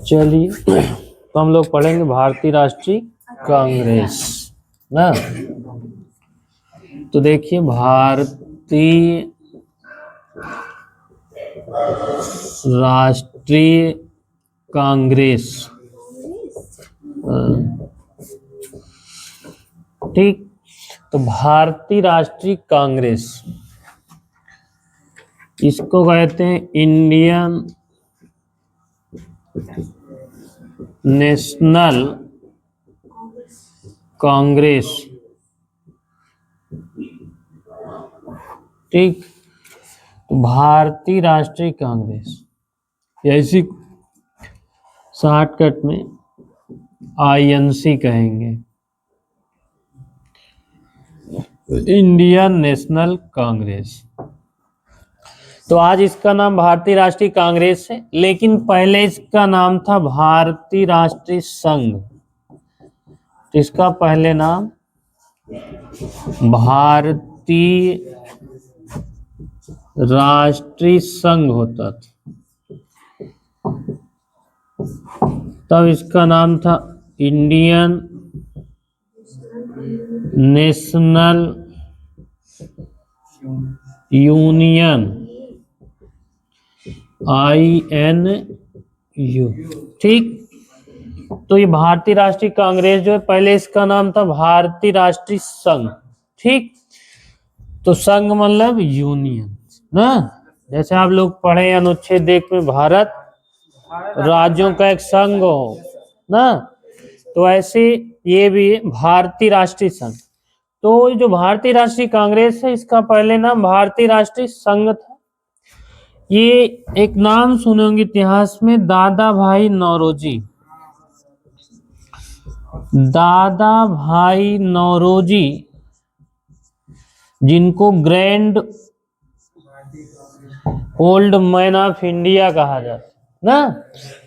चलिए तो हम लोग पढ़ेंगे भारतीय राष्ट्रीय कांग्रेस ना। तो देखिए भारतीय राष्ट्रीय कांग्रेस, ठीक। तो भारतीय राष्ट्रीय कांग्रेस इसको कहते हैं इंडियन नेशनल कांग्रेस, ठीक। तो भारतीय राष्ट्रीय कांग्रेस ऐसी शॉर्टकट में आईएनसी कहेंगे, इंडियन नेशनल कांग्रेस। तो आज इसका नाम भारतीय राष्ट्रीय कांग्रेस है, लेकिन पहले इसका नाम था भारतीय राष्ट्रीय संघ। तो इसका पहले नाम भारतीय राष्ट्रीय संघ होता था, तब इसका नाम था इंडियन नेशनल यूनियन, INU, ठीक। तो ये भारतीय राष्ट्रीय कांग्रेस जो है, पहले इसका नाम था भारतीय राष्ट्रीय संघ, ठीक। तो संघ मतलब यूनियन ना, जैसे आप लोग पढ़े अनुच्छेद 1 में भारत राज्यों का एक संघ हो ना, तो ऐसे ये भी भारतीय राष्ट्रीय संघ। तो जो भारतीय राष्ट्रीय कांग्रेस है, इसका पहले नाम भारतीय राष्ट्रीय संघ था। ये एक नाम सुने होंगे इतिहास में, दादा भाई नौरोजी। दादा भाई नौरोजी, जिनको grand old man of India कहा जाता है ना,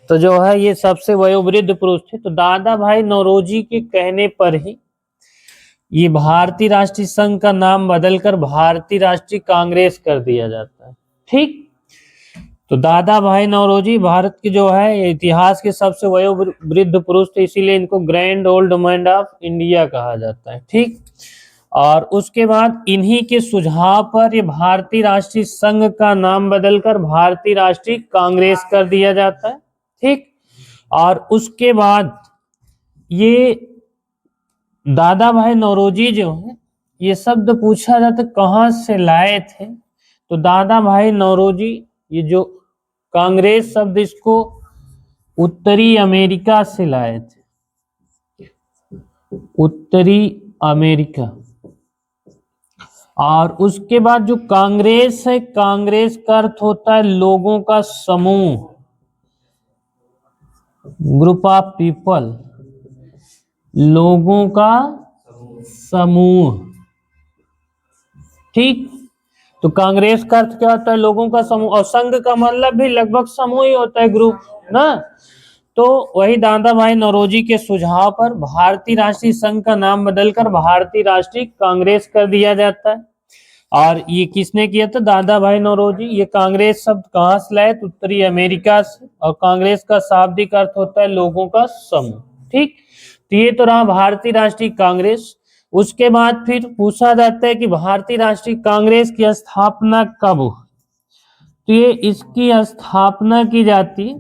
तो जो है ये सबसे वयोवृद्ध पुरुष थे। तो दादा भाई नौरोजी के कहने पर ही ये भारतीय राष्ट्रीय संघ का नाम बदलकर भारतीय राष्ट्रीय कांग्रेस कर दिया जाता है, ठीक। तो दादा भाई नौरोजी भारत के जो है इतिहास के सबसे वयोवृद्ध पुरुष थे, इसीलिए इनको grand old man of India कहा जाता है, ठीक। और उसके बाद इन्हीं के सुझाव पर ये भारतीय राष्ट्रीय संघ का नाम बदलकर भारतीय राष्ट्रीय कांग्रेस कर दिया जाता है, ठीक। और उसके बाद ये दादा भाई नौरोजी जो है, ये शब्द पूछा जाता कहाँ से लाए थे, तो दादा भाई नौरोजी ये जो कांग्रेस शब्द, इसको उत्तरी अमेरिका से लाए थे, उत्तरी अमेरिका। और उसके बाद जो कांग्रेस है, कांग्रेस का अर्थ होता है लोगों का समूह, ग्रुप ऑफ पीपल, लोगों का समूह, ठीक। तो कांग्रेस का अर्थ क्या होता है, लोगों का समूह, और संघ का मतलब भी लगभग समूह ही होता है, ग्रुप ना। तो वही दादा भाई नौरोजी के सुझाव पर भारतीय राष्ट्रीय संघ का नाम बदलकर भारतीय राष्ट्रीय कांग्रेस कर दिया जाता है। और ये किसने किया था, दादा भाई नौरोजी। ये कांग्रेस शब्द कहाँ से लाए, तो उत्तरी अमेरिका से, और कांग्रेस का शाब्दिक अर्थ होता है लोगों का समूह, ठीक। तो ये तो रहा भारतीय राष्ट्रीय कांग्रेस। उसके बाद फिर पूछा जाता है कि भारतीय राष्ट्रीय कांग्रेस की स्थापना कब हुई, तो ये इसकी स्थापना की जाती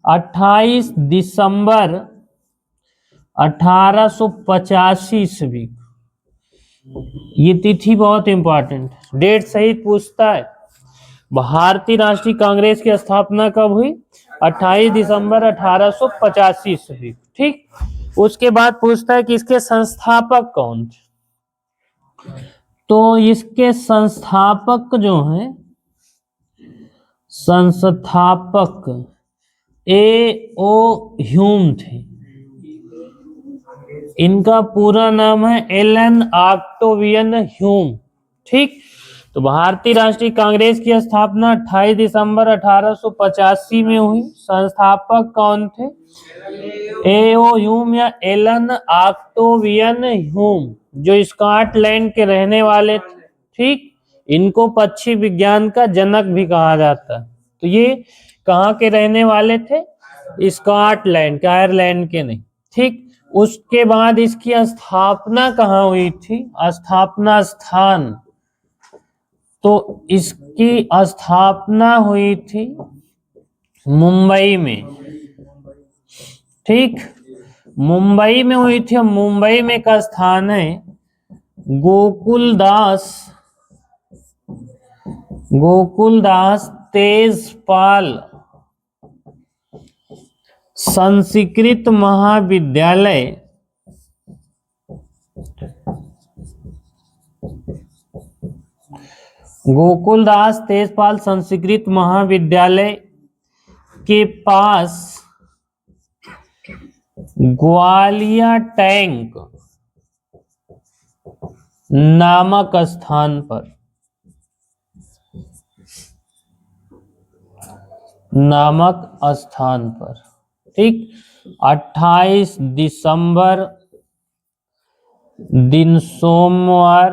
28 दिसंबर 1885 ईस्वी। ये तिथि बहुत इंपॉर्टेंट, डेट सहित पूछता है। भारतीय राष्ट्रीय कांग्रेस की स्थापना कब हुई, 28 दिसंबर 1885 ईस्वी, ठीक। उसके बाद पूछता है कि इसके संस्थापक कौन थे, तो इसके संस्थापक जो हैं, संस्थापक A.O. ह्यूम थे। इनका पूरा नाम है एलन ऑक्टेवियन ह्यूम, ठीक। तो भारतीय राष्ट्रीय कांग्रेस की स्थापना 28 दिसंबर 1885 में हुई। संस्थापक कौन थे, A.O. ह्यूम या एलन ऑक्टेवियन ह्यूम, जो स्कॉटलैंड के रहने वाले थे, ठीक। इनको पक्षी विज्ञान का जनक भी कहा जाता है। तो ये कहाँ के रहने वाले थे, स्कॉटलैंड के, आयरलैंड के नहीं, ठीक। उसके बाद इसकी स्थापना कहाँ हुई थी, स्थापना स्थान, तो इसकी स्थापना हुई थी मुंबई में, ठीक, मुंबई में हुई थी। मुंबई में का स्थान है गोकुलदास तेजपाल संस्कृत महाविद्यालय, गोकुलदास तेजपाल संस्कृत महाविद्यालय के पास ग्वालिया टैंक नामक स्थान पर, ठीक, 28 दिसंबर दिन सोमवार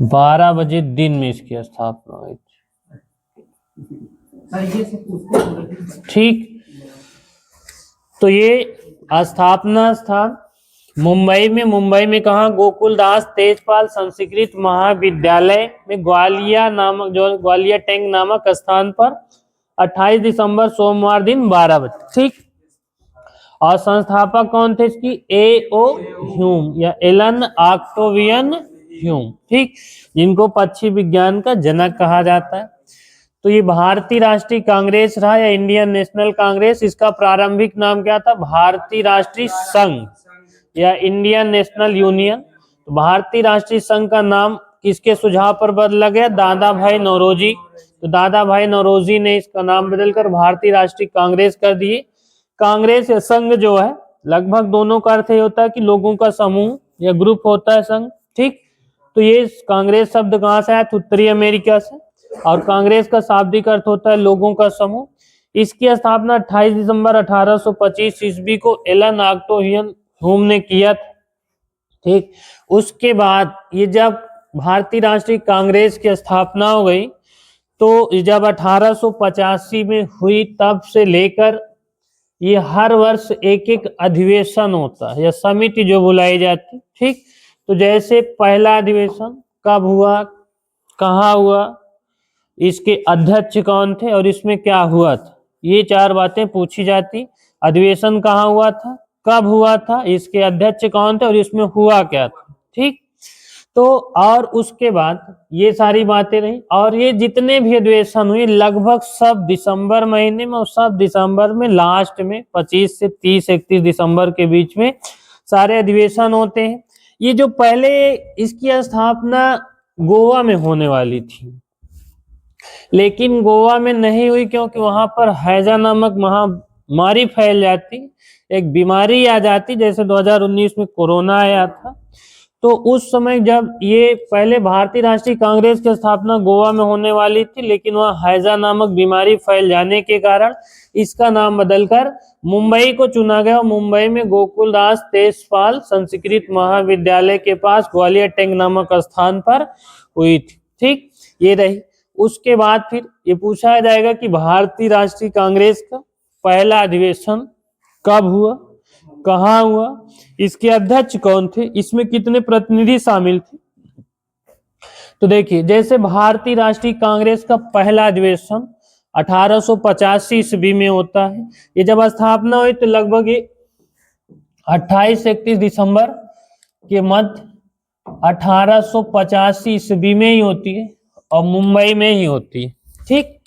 12 बजे दिन में इसकी स्थापना हुई थी, ठीक। तो ये स्थापना स्थान मुंबई में कहा, गोकुलदास तेजपाल संस्कृत महाविद्यालय में ग्वालिया नामक, जो ग्वालिया टैंक नामक स्थान पर 28 दिसंबर सोमवार दिन 12 बजे, ठीक। और संस्थापक कौन थे इसकी, A.O. ह्यूम या एलन ऑक्टेवियन ह्यूम, ठीक, जिनको पक्षी विज्ञान का जनक कहा जाता है। तो ये भारतीय राष्ट्रीय कांग्रेस रहा या इंडियन नेशनल कांग्रेस, इसका प्रारंभिक नाम क्या था, भारतीय राष्ट्रीय संघ या इंडियन नेशनल यूनियन। तो भारतीय राष्ट्रीय संघ का नाम किसके सुझाव पर बदला गया, दादा भाई नौरोजी। तो दादा भाई नौरोजी ने इसका नाम बदलकर भारतीय राष्ट्रीय कांग्रेस कर दिए। कांग्रेस या संघ जो है, लगभग दोनों का अर्थ ये होता है कि लोगों का समूह या ग्रुप होता है संघ, ठीक। तो ये कांग्रेस शब्द कहाँ से आया, उत्तरी अमेरिका से, और कांग्रेस का शाब्दिक अर्थ होता है लोगों का समूह। इसकी स्थापना 28 दिसंबर 1825 ईस्वी को एलन ऑक्टेवियन ह्यूम ने किया था, ठीक। उसके बाद ये जब भारतीय राष्ट्रीय कांग्रेस की स्थापना हो गई, तो जब 1885 में हुई, तब से लेकर ये हर वर्ष एक एक अधिवेशन होता है या समिति जो बुलाई जाती, ठीक। तो जैसे पहला अधिवेशन कब हुआ, कहाँ हुआ, इसके अध्यक्ष कौन थे और इसमें क्या हुआ था, ये चार बातें पूछी जाती। अधिवेशन कहाँ हुआ था, कब हुआ था, इसके अध्यक्ष कौन थे और इसमें हुआ क्या था, ठीक। तो और उसके बाद ये सारी बातें रही, और ये जितने भी अधिवेशन हुए लगभग सब दिसंबर महीने में, और सब दिसंबर में लास्ट में 25 से 30-31 दिसंबर के बीच में सारे अधिवेशन होते हैं। ये जो पहले इसकी स्थापना गोवा में होने वाली थी, लेकिन गोवा में नहीं हुई क्योंकि वहां पर हैजा नामक महामारी फैल जाती, एक बीमारी आ जाती, जैसे 2019 में कोरोना आया था। तो उस समय जब ये पहले भारतीय राष्ट्रीय कांग्रेस की स्थापना गोवा में होने वाली थी, लेकिन वहाँ हैजा नामक बीमारी फैल जाने के कारण इसका नाम बदलकर मुंबई को चुना गया। मुंबई में गोकुलदास तेजपाल संस्कृत महाविद्यालय के पास ग्वालियर टैंक नामक स्थान पर हुई थी, ठीक। ये रही। उसके बाद फिर ये पूछा जाएगा कि भारतीय राष्ट्रीय कांग्रेस का पहला अधिवेशन कब हुआ, कहाँ हुआ, इसके अध्यक्ष कौन थे, इसमें कितने प्रतिनिधि शामिल थे। तो देखिए, जैसे भारतीय राष्ट्रीय कांग्रेस का पहला अधिवेशन 1885 ईस्वी में होता है। ये जब स्थापना हुई तो लगभग 28 से 31 दिसंबर के मध्य 1885 ईस्वी में ही होती है और मुंबई में ही होती है, ठीक।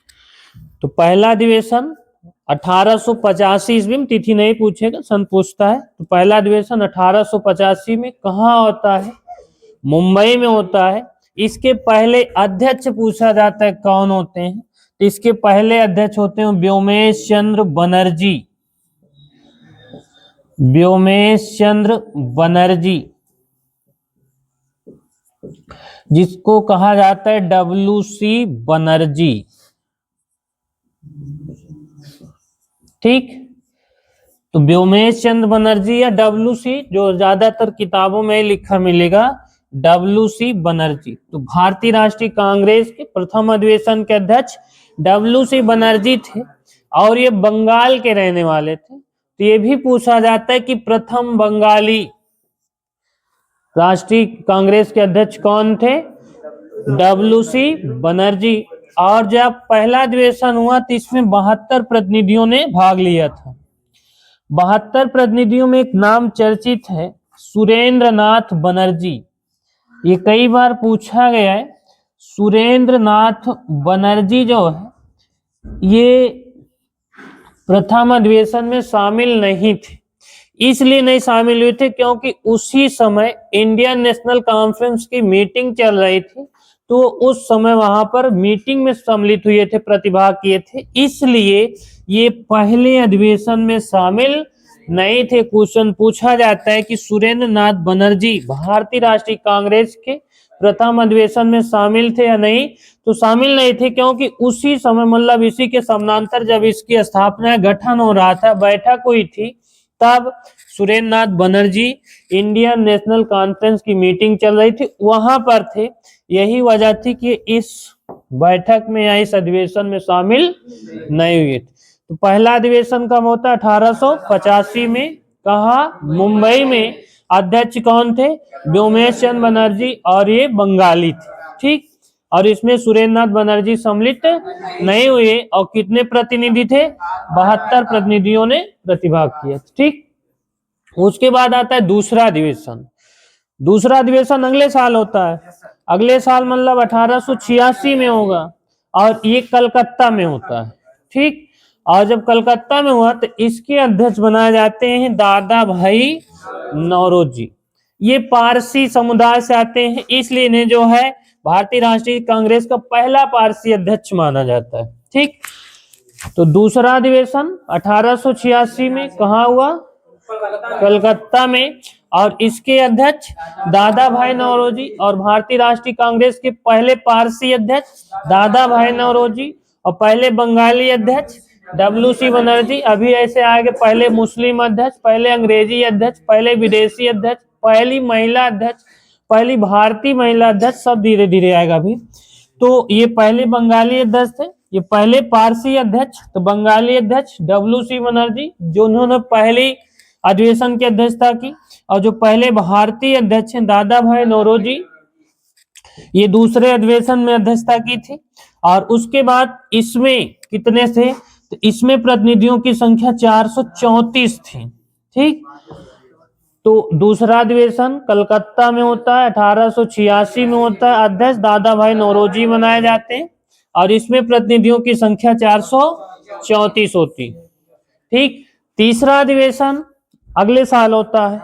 तो पहला अधिवेशन 1885 ईस्वी में, तिथि नहीं पूछेगा, सन पूछता है। तो पहला अधिवेशन 1885 में कहाँ होता है, मुंबई में होता है। इसके पहले अध्यक्ष पूछा जाता है कौन होते हैं, तो इसके पहले अध्यक्ष होते हैं व्योमेश चंद्र बनर्जी, व्योमेश चंद्र बनर्जी, जिसको कहा जाता है WC बनर्जी, ठीक। तो व्योमेश चंद्र बनर्जी या WC, जो ज्यादातर किताबों में लिखा मिलेगा WC बनर्जी। तो भारतीय राष्ट्रीय कांग्रेस के प्रथम अधिवेशन के अध्यक्ष डब्ल्यू.सी. बनर्जी थे और ये बंगाल के रहने वाले थे। तो ये भी पूछा जाता है कि प्रथम बंगाली राष्ट्रीय कांग्रेस के अध्यक्ष कौन थे? डब्ल्यू.सी. बनर्जी। और जब पहला अधिवेशन हुआ तो इसमें 72 प्रतिनिधियों ने भाग लिया था। 72 प्रतिनिधियों में एक नाम चर्चित है, सुरेंद्र नाथ बनर्जी। ये कई बार पूछा गया है। सुरेंद्र नाथ बनर्जी जो है ये प्रथम अधिवेशन में शामिल नहीं थे। इसलिए नहीं शामिल हुए थे क्योंकि उसी समय इंडियन नेशनल कॉन्फ्रेंस की मीटिंग चल रही थी, तो उस समय वहां पर मीटिंग में सम्मिलित हुए थे, प्रतिभाग किए थे, इसलिए ये पहले अधिवेशन में शामिल नहीं थे। क्वेश्चन पूछा जाता है कि सुरेंद्र नाथ बनर्जी भारतीय राष्ट्रीय कांग्रेस के प्रथम अधिवेशन में शामिल थे या नहीं? तो शामिल नहीं थे क्योंकि उसी समय मतलब इसी के समानांतर जब इसकी स्थापना गठन हो रहा था, बैठक हुई थी, तब सुरेंद्र नाथ बनर्जी इंडियन नेशनल कॉन्फ्रेंस की मीटिंग चल रही थी, वहां पर थे। यही वजह थी कि इस बैठक में या इस अधिवेशन में शामिल नहीं हुए थे। तो पहला अधिवेशन कब होता है? 1885 में। कहा? मुंबई में। अध्यक्ष कौन थे? व्योमेश चंद्र बनर्जी और ये बंगाली थे। ठीक। और इसमें सुरेंद्र नाथ बनर्जी सम्मिलित नहीं हुए। और कितने प्रतिनिधि थे? 72 प्रतिनिधियों ने प्रतिभाग किया। ठीक। उसके बाद आता है दूसरा अधिवेशन। दूसरा अधिवेशन अगले साल होता है। अगले साल मतलब 1886 में होगा और ये कलकत्ता में होता है। ठीक। और जब कलकत्ता में हुआ तो इसके अध्यक्ष बनाए जाते हैं दादा भाई नौरोजी। ये पारसी समुदाय से आते हैं, इसलिए इन्हें जो है भारतीय राष्ट्रीय कांग्रेस का पहला पारसी अध्यक्ष माना जाता है। ठीक। तो दूसरा अधिवेशन 1886 में कहाँ हुआ? कलकत्ता में। और इसके अध्यक्ष दादा भाई नौरोजी और भारतीय राष्ट्रीय कांग्रेस के पहले पारसी अध्यक्ष दादा भाई नौरोजी और पहले बंगाली अध्यक्ष डब्ल्यू.सी. बनर्जी। अभी ऐसे आगे पहले मुस्लिम अध्यक्ष, पहले अंग्रेजी अध्यक्ष, पहले विदेशी अध्यक्ष, पहली महिला अध्यक्ष, पहली भारतीय महिला अध्यक्ष, सब धीरे धीरे आएगा अभी। तो ये पहले बंगाली अध्यक्ष थे, ये पहले पारसी अध्यक्ष, तो बंगाली अध्यक्ष डब्ल्यू.सी. बनर्जी जो उन्होंने पहली अधिवेशन की अध्यक्षता की, और जो पहले भारतीय अध्यक्ष हैं दादा भाई नौरोजी, ये दूसरे अधिवेशन में अध्यक्षता की थी। और उसके बाद इसमें कितने थे? तो इसमें प्रतिनिधियों की संख्या 434 थी। ठीक। तो दूसरा अधिवेशन कलकत्ता में होता है, 1886 में होता है। अध्यक्ष दादा भाई नौरोजी बनाए जाते हैं और इसमें प्रतिनिधियों की संख्या 434 होती। ठीक। तीसरा अधिवेशन अगले साल होता है।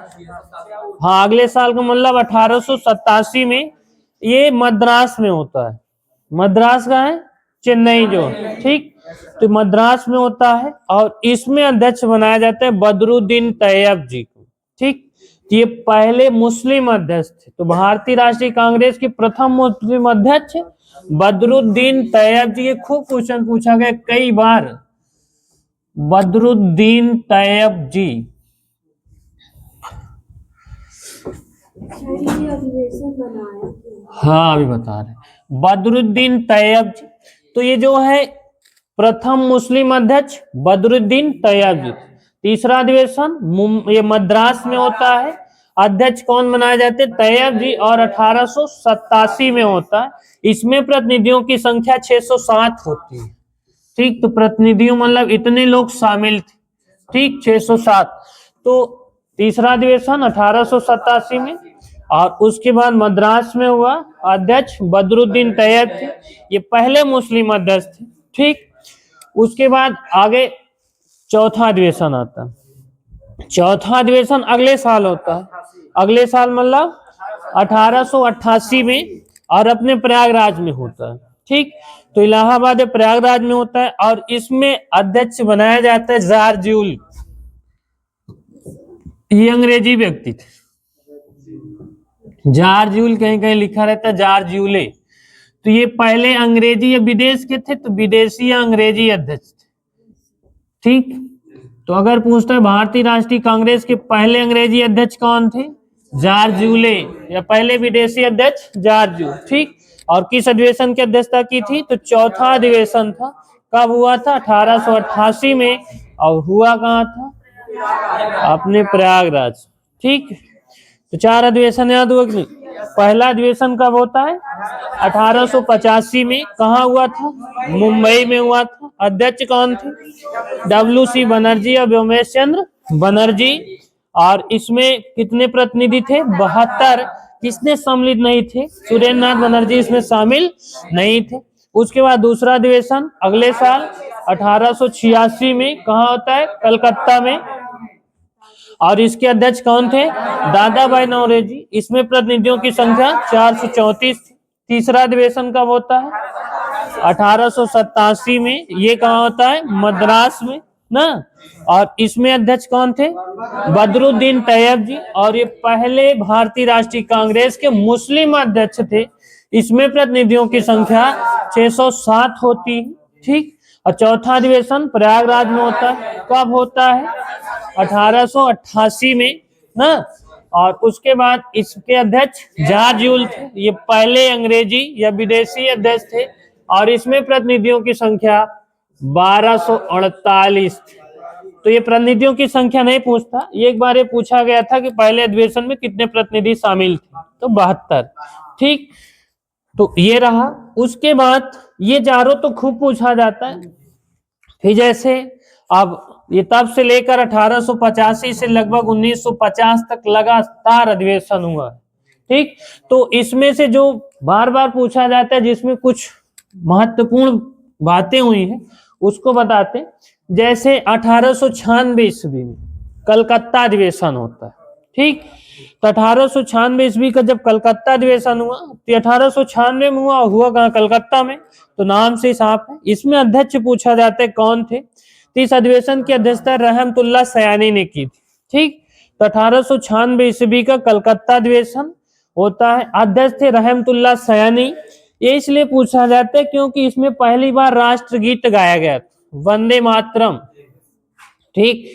हाँ, अगले साल का मतलब 1887 में। ये मद्रास में होता है। मद्रास का है? चेन्नई जो। ठीक। तो मद्रास में होता है और इसमें अध्यक्ष बनाया जाता है बदरुद्दीन तैयब जी को। ठीक। ये पहले मुस्लिम अध्यक्ष थे। तो भारतीय राष्ट्रीय कांग्रेस के प्रथम मुस्लिम अध्यक्ष बदरुद्दीन तैयब जी। ये खूब क्वेश्चन पूछा गया कई बार। बदरुद्दीन तैयब जी। हाँ, अभी बता रहे बदरुद्दीन तैयब जी। तो ये जो है प्रथम मुस्लिम अध्यक्ष बदरुद्दीन तैयब जी। तीसरा अधिवेशन ये मद्रास में होता है। अध्यक्ष कौन बनाए जाते? तैयब जी। और 1887 में होता है। इसमें प्रतिनिधियों की संख्या 607 होती है। ठीक। तो प्रतिनिधियों मतलब इतने लोग शामिल थे। ठीक, 607। तो तीसरा अधिवेशन 1887 में और उसके बाद मद्रास में हुआ। अध्यक्ष बदरुद्दीन तैयब थे, ये पहले मुस्लिम अध्यक्ष थे। ठीक। उसके बाद आगे चौथा अधिवेशन आता है। चौथा अधिवेशन अगले साल होता है। अगले साल मतलब 1888 में और अपने प्रयागराज में होता है। ठीक। तो इलाहाबाद प्रयागराज में होता है और इसमें अध्यक्ष बनाया जाता है जारजूल। ये अंग्रेजी व्यक्ति थे। जारजूल कहीं कहीं लिखा रहता है जारजूले। तो ये पहले अंग्रेजी या विदेश के थे, तो विदेशी या अंग्रेजी अध्यक्ष थे। ठीक। तो अगर पूछता है भारतीय राष्ट्रीय कांग्रेस के पहले अंग्रेजी अध्यक्ष कौन थे? जारजूले। या पहले विदेशी अध्यक्ष जारजूल। ठीक। और किस अधिवेशन की अध्यक्षता की थी? तो चौथा अधिवेशन था। कब हुआ था? 1888 में। और हुआ कहाँ था? अपने प्रयागराज। ठीक, तो 4 अधिवेशन याद हुआ कि नहीं? पहला अधिवेशन कब होता है? 1885 में। कहाँ हुआ था? मुंबई में हुआ था। अध्यक्ष कौन थे? WC बनर्जी और व्योमेश चंद्र बनर्जी। और इसमें कितने प्रतिनिधि थे? 72। किसने सम्मिलित नहीं थे? सुरेंद्र नाथ बनर्जी इसमें शामिल नहीं थे। उसके बाद दूसरा अधिवेशन अगले साल 1886 में। कहाँ होता है? कलकत्ता में। और इसके अध्यक्ष कौन थे? दादा भाई नौरोजी। इसमें प्रतिनिधियों की संख्या 434 थी। तीसरा अधिवेशन कब होता है? 1887 में। ये कहाँ होता है? मद्रास में ना। और इसमें अध्यक्ष कौन थे? बदरुद्दीन तैयब जी। और ये पहले भारतीय राष्ट्रीय कांग्रेस के मुस्लिम अध्यक्ष थे। इसमें प्रतिनिधियों की संख्या 607 होती है। ठीक, और चौथा अधिवेशन प्रयागराज में होता है। कब होता है? 1888 में ना। और उसके बाद इसके अध्यक्ष जॉर्ज यूल थे। ये पहले अंग्रेजी या विदेशी अध्यक्ष थे। और इसमें प्रतिनिधियों की संख्या 1248 थी। तो ये प्रतिनिधियों की संख्या नहीं पूछता, एक बार ये पूछा गया था कि पहले अधिवेशन में कितने प्रतिनिधि शामिल थे, तो 72। ठीक, तो ये रहा। उसके बाद ये चारों तो खूब पूछा जाता है। फिर जैसे अब ये तब से लेकर 1885 से लगभग 1950 तक लगातार अधिवेशन हुआ। ठीक, तो इसमें से जो बार बार पूछा जाता है, जिसमें कुछ महत्वपूर्ण बातें हुई हैं, उसको बताते। जैसे 1896 ईस्वी में कलकत्ता अधिवेशन होता है। ठीक, तो 1896 ईस्वी का जब कलकत्ता अधिवेशन हुआ, तो 1896 में हुआ कहाँ? कलकत्ता में। तो नाम से साफ है। इसमें अध्यक्ष पूछा जाता है कौन थे? तो इस अधिवेशन की अध्यक्षता रहमतुल्लाह सयानी ने की थी। ठीक, तो 1896 ईस्वी का कलकत्ता अधिवेशन होता है। अध्यक्ष थे रहमतुल्लाह सयानी। ये इसलिए पूछा जाता है क्योंकि इसमें पहली बार राष्ट्रगीत गाया गया था, वंदे मातरम। ठीक,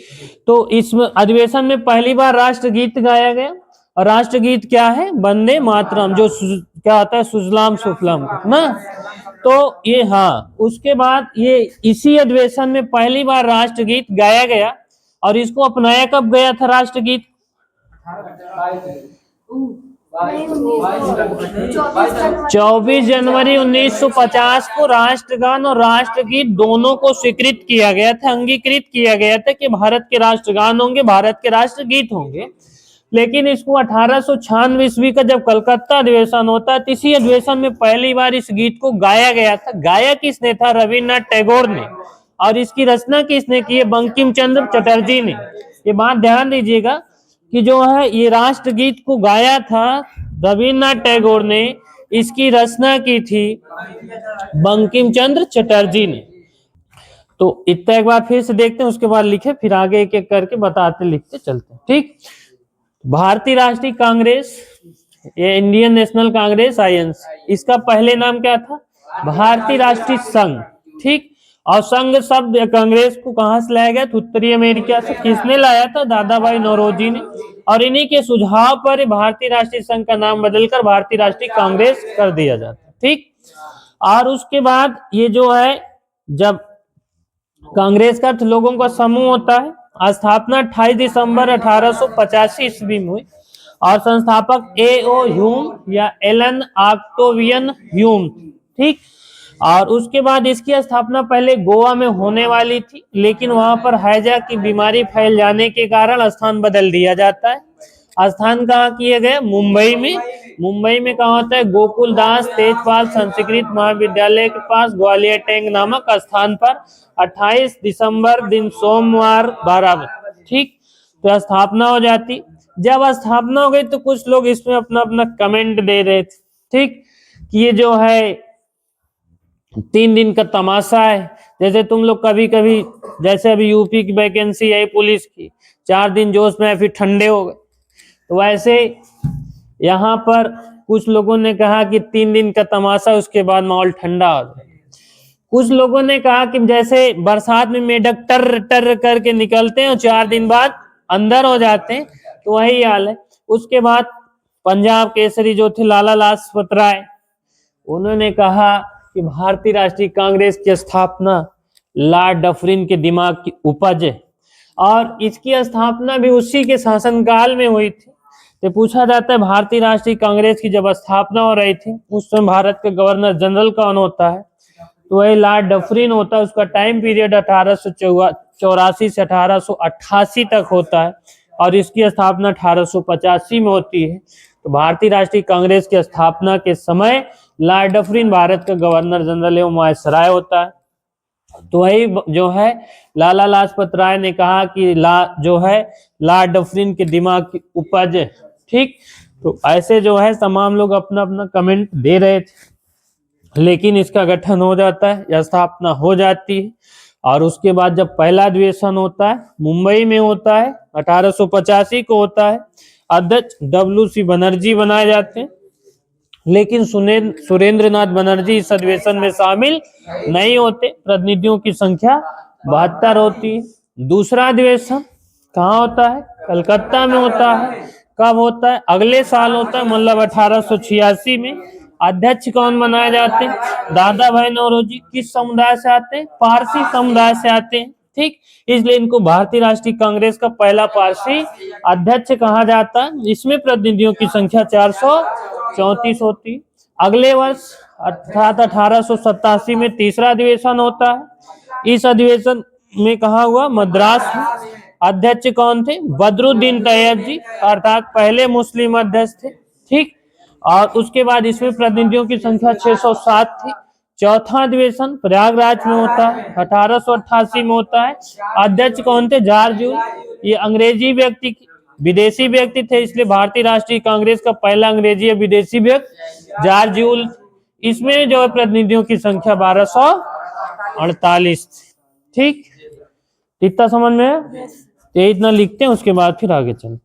तो इस अधिवेशन में पहली बार राष्ट्रगीत गाया गया। और राष्ट्रगीत क्या है? वंदे मातरम, जो क्या होता है? सुजलाम सुफलाम ना। तो ये, हाँ, उसके बाद ये इसी अधिवेशन में पहली बार राष्ट्रगीत गाया गया। और इसको अपनाया कब गया था राष्ट्रगीत? 24 जनवरी 1950 को राष्ट्रगान और राष्ट्रगीत दोनों को स्वीकृत किया गया था, अंगीकृत किया गया था कि भारत के राष्ट्रगान होंगे, भारत के राष्ट्रगीत होंगे। लेकिन इसको 1896 ईस्वी का जब कलकत्ता अधिवेशन होता है, इसी अधिवेशन में पहली बार इस गीत को गाया गया था। गाया किसने था? रविन्द्रनाथ टैगोर ने। और इसकी रचना किसने की है? बंकिम चंद्र चटर्जी ने। ये बात ध्यान दीजिएगा कि जो है ये राष्ट्रगीत को गाया था रविन्द्रनाथ टैगोर ने, इसकी रचना की थी बंकिम चंद्र चटर्जी ने। तो इतना एक बार फिर से देखते हैं, उसके बाद लिखे, फिर आगे एक एक करके बताते लिखते चलते हैं। ठीक, भारतीय राष्ट्रीय कांग्रेस, ये इंडियन नेशनल कांग्रेस INC, इसका पहले नाम क्या था? भारतीय राष्ट्रीय संघ। ठीक, और संघ शब्द कांग्रेस को कहां से लाया गया? उत्तरी अमेरिका से। किसने लाया था? दादा भाई नौरोजी ने। और इन्हीं के सुझाव पर भारतीय राष्ट्रीय संघ का नाम बदलकर भारतीय राष्ट्रीय कांग्रेस कर दिया जाता। ठीक, और उसके बाद ये जो है, जब कांग्रेस का लोगों का समूह होता है, स्थापना 28 दिसंबर 1885 ईस्वी में हुई। और संस्थापक A.O. ह्यूम या एलन ऑक्टेवियन ह्यूम। ठीक, और उसके बाद इसकी स्थापना पहले गोवा में होने वाली थी, लेकिन वहां पर हैजा की बीमारी फैल जाने के कारण स्थान बदल दिया जाता है। स्थान कहाँ किए गए? मुंबई में। मुंबई में कहाँ होता है? गोकुल दास तेजपाल संस्कृत महाविद्यालय के पास ग्वालियर टैंक नामक स्थान पर 28 दिसंबर दिन सोमवार 12 बजे। ठीक, तो स्थापना हो जाती। जब स्थापना हो गई तो कुछ लोग इसमें अपना अपना कमेंट दे रहे थे। ठीक, कि ये जो है 3 दिन का तमाशा है। जैसे तुम लोग कभी कभी, जैसे अभी यूपी की वैकेंसी आई पुलिस की, 4 दिन जोश में फिर ठंडे हो गए, तो वैसे यहाँ पर कुछ लोगों ने कहा कि 3 दिन का तमाशा, उसके बाद माहौल ठंडा हो जाए। कुछ लोगों ने कहा कि जैसे बरसात में मेढक टर टर करके निकलते हैं और 4 दिन बाद अंदर हो जाते हैं, तो वही हाल है। उसके बाद पंजाब केसरी जो थे लाला लाजपत राय, उन्होंने कहा कि भारतीय राष्ट्रीय कांग्रेस की स्थापना लॉर्ड डफरिन के दिमाग की उपज है और इसकी स्थापना भी उसी के शासनकाल में हुई थी। तो पूछा जाता है भारतीय राष्ट्रीय कांग्रेस की जब स्थापना हो रही थी उस समय भारत के गवर्नर जनरल कौन होता है, तो वही लॉर्ड डफरिन होता है। उसका टाइम पीरियड 1884 से 1888 तक होता है और इसकी स्थापना 1885 में होती है। तो भारतीय राष्ट्रीय कांग्रेस की स्थापना के समय लॉर्ड डफरिन भारत का गवर्नर जनरल एवं वायसराय होता है। तो वही जो है लाला लाजपत राय ने कहा कि जो है लॉर्ड डफरिन के दिमाग की उपज है। ठीक, तो ऐसे जो है तमाम लोग अपना अपना कमेंट दे रहे थे, लेकिन इसका गठन हो जाता है या स्थापना हो जाती है और उसके बाद जब पहला अधिवेशन होता है मुंबई में होता है 1885 को होता है। अध्यक्ष WC बनर्जी बनाए जाते हैं, लेकिन सुरेंद्र नाथ बनर्जी इस अधिवेशन में शामिल नहीं होते। प्रतिनिधियों की संख्या 72 होती है। दूसरा अधिवेशन कहाँ होता है, कलकत्ता में होता है। कब होता है, अगले साल होता है, मतलब 1886 में। अध्यक्ष कौन बनाए जाते हैं, दादा भाई नौरोजी। किस समुदाय से आते हैं, पारसी समुदाय से आते हैं। ठीक, इसलिए इनको भारतीय राष्ट्रीय कांग्रेस का पहला पारसी अध्यक्ष कहा जाता है। इसमें प्रतिनिधियों की संख्या 434 होती। अगले वर्ष अर्थात 1887 में तीसरा अधिवेशन होता है। इस अधिवेशन में कहा हुआ, मद्रास में। अध्यक्ष कौन थे, बदरुद्दीन तैयब जी, अर्थात पहले मुस्लिम अध्यक्ष थे। ठीक, और उसके बाद इसमें प्रतिनिधियों की संख्या 607 थी। चौथा अधिवेशन प्रयागराज में होता है, 1888 में होता है। अध्यक्ष कौन थे, जॉर्ज यूल। ये अंग्रेजी व्यक्ति, विदेशी व्यक्ति थे, इसलिए भारतीय राष्ट्रीय कांग्रेस का पहला अंग्रेजी या विदेशी व्यक्ति जॉर्ज यूल। इसमें जो है प्रतिनिधियों की संख्या 1248। ठीक, इतना समझ में है? तो इतना लिखते हैं, उसके बाद फिर आगे चलते हैं।